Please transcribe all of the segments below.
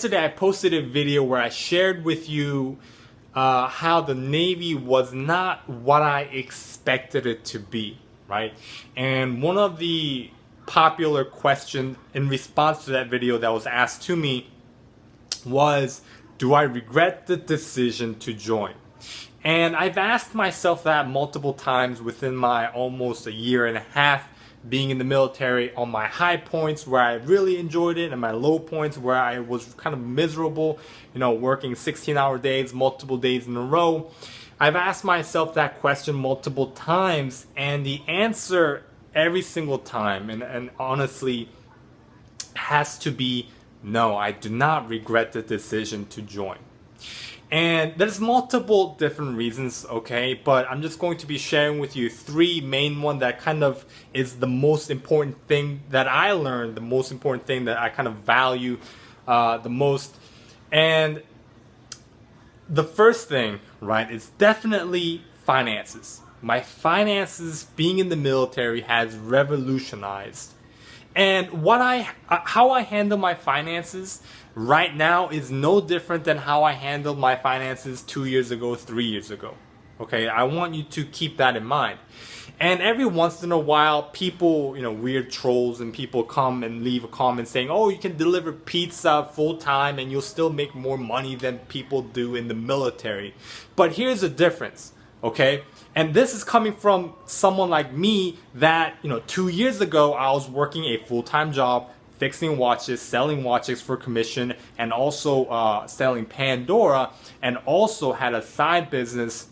yesterday I posted a video where I shared with you how the Navy was not what I expected it to be, right? And one of the popular questions in response to that video that was asked to me was, do I regret the decision to join? And I've asked myself that multiple times within my almost a year and a half being in the military, on my high points where I really enjoyed it and my low points where I was kind of miserable, working 16-hour days, multiple days in a row. I've asked myself that question multiple times, and the answer every single time, and honestly, has to be no, I do not regret the decision to join. And there's multiple different reasons, okay? But I'm just going to be sharing with you three main ones that kind of is the most important thing that I learned, the most important thing that I kind of value the most. And the first thing, right, is definitely finances. My finances being in the military has revolutionized. And how I handle my finances right now is no different than how I handled my finances 2 years ago, 3 years ago. Okay, I want you to keep that in mind. And every once in a while, people, weird trolls and people come and leave a comment saying, oh, you can deliver pizza full time and you'll still make more money than people do in the military. But here's the difference, okay? And this is coming from someone like me that, 2 years ago, I was working a full-time job, fixing watches, selling watches for commission, and also selling Pandora, and also had a side business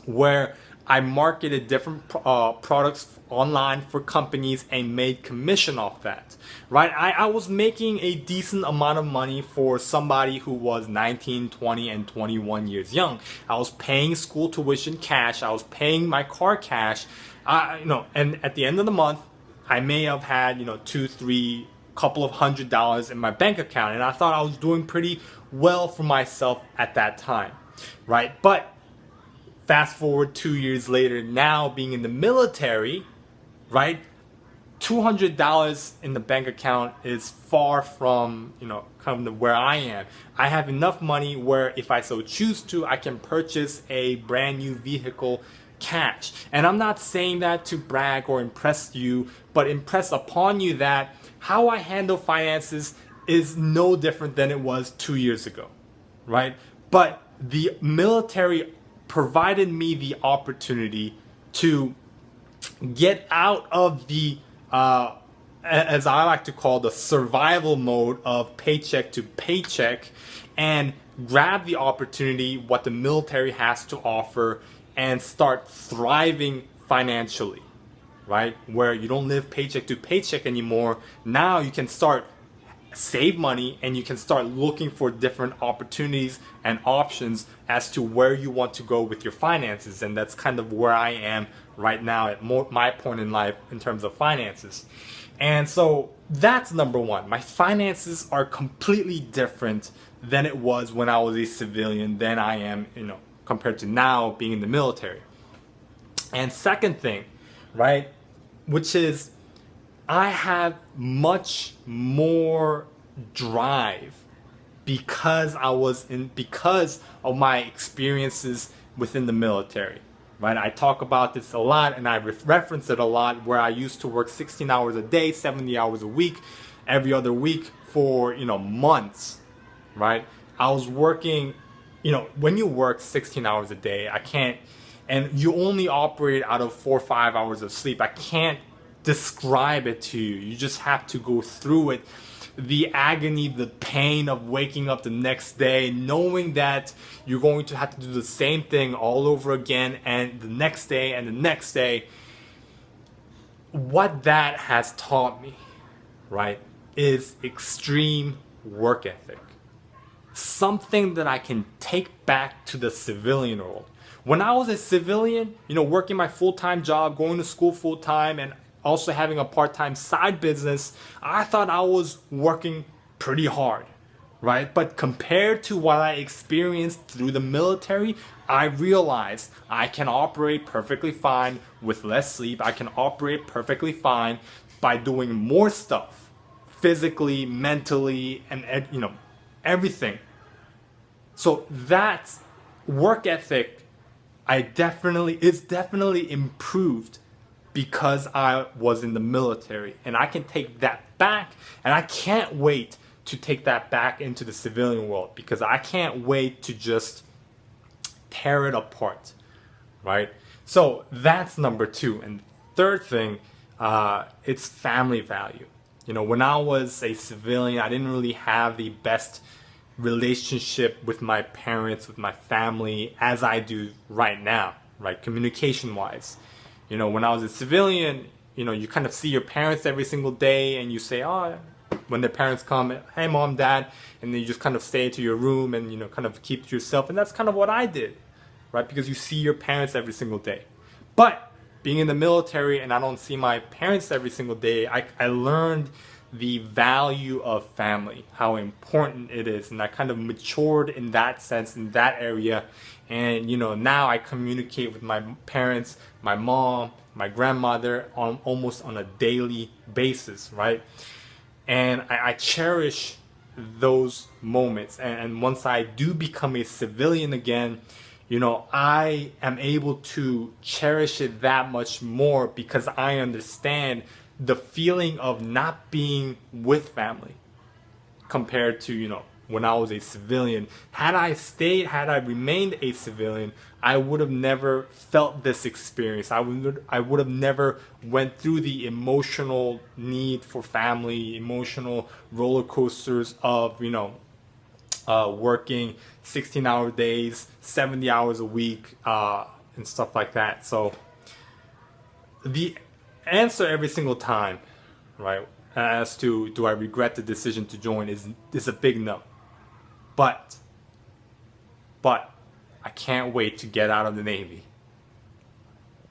where I marketed different products online for companies and made commission off that, right? I was making a decent amount of money for somebody who was 19, 20, and 21 years young. I was paying school tuition cash. I was paying my car cash, and at the end of the month, I may have had, two, three, couple of $100s in my bank account. And I thought I was doing pretty well for myself at that time, right? But fast forward 2 years later, now being in the military, right? $200 in the bank account is far from, kind of where I am. I have enough money where if I so choose to, I can purchase a brand new vehicle cash. And I'm not saying that to brag or impress you, but impress upon you that how I handle finances is no different than it was 2 years ago, right? But the military provided me the opportunity to get out of the, as I like to call the survival mode of paycheck to paycheck, and grab the opportunity, what the military has to offer, and start thriving financially, right? Where you don't live paycheck to paycheck anymore. Now you can start save money and you can start looking for different opportunities and options as to where you want to go with your finances. And that's kind of where I am right now at my point in life in terms of finances. And so that's number one. My finances are completely different than it was when I was a civilian than I am, compared to now being in the military. And second thing, right, which is I have much more drive because of my experiences within the military, right? I talk about this a lot and I reference it a lot, where I used to work 16 hours a day, 70 hours a week, every other week for, months, right? I was working, when you work 16 hours a day, and you only operate out of 4 or 5 hours of sleep, I can't describe it to you. You just have to go through it. The agony, the pain of waking up the next day, knowing that you're going to have to do the same thing all over again, and the next day and the next day. What that has taught me, right, is extreme work ethic. Something that I can take back to the civilian world. When I was a civilian, working my full-time job, going to school full-time, and also having a part-time side business, I thought I was working pretty hard, right? But compared to what I experienced through the military, I realized I can operate perfectly fine with less sleep. I can operate perfectly fine by doing more stuff, physically, mentally, and everything. So that work ethic, it's definitely improved because I was in the military, and I can take that back, and I can't wait to take that back into the civilian world, because I can't wait to just tear it apart, right? So that's number two. And third thing, it's family value. You know, when I was a civilian, I didn't really have the best relationship with my parents, with my family, as I do right now, right? Communication wise. You know, when I was a civilian, you know, you kind of see your parents every single day, and you say, oh, when their parents come, hey mom, dad, and then you just kind of stay into your room and, you know, kind of keep to yourself. And that's kind of what I did, right? Because you see your parents every single day. But being in the military and I don't see my parents every single day, I learned the value of family, how important it is. And I kind of matured in that sense, in that area. And, you know, now I communicate with my parents, my mom, my grandmother almost on a daily basis, right? And I cherish those moments. And once I do become a civilian again, you know, I am able to cherish it that much more, because I understand the feeling of not being with family compared to, you know, when I was a civilian. Had I remained a civilian, I would have never felt this experience. I would have never went through the emotional need for family, emotional roller coasters of, you know, working 16-hour days, 70 hours a week, and stuff like that. So the answer every single time, right, as to do I regret the decision to join is a big no. But I can't wait to get out of the Navy.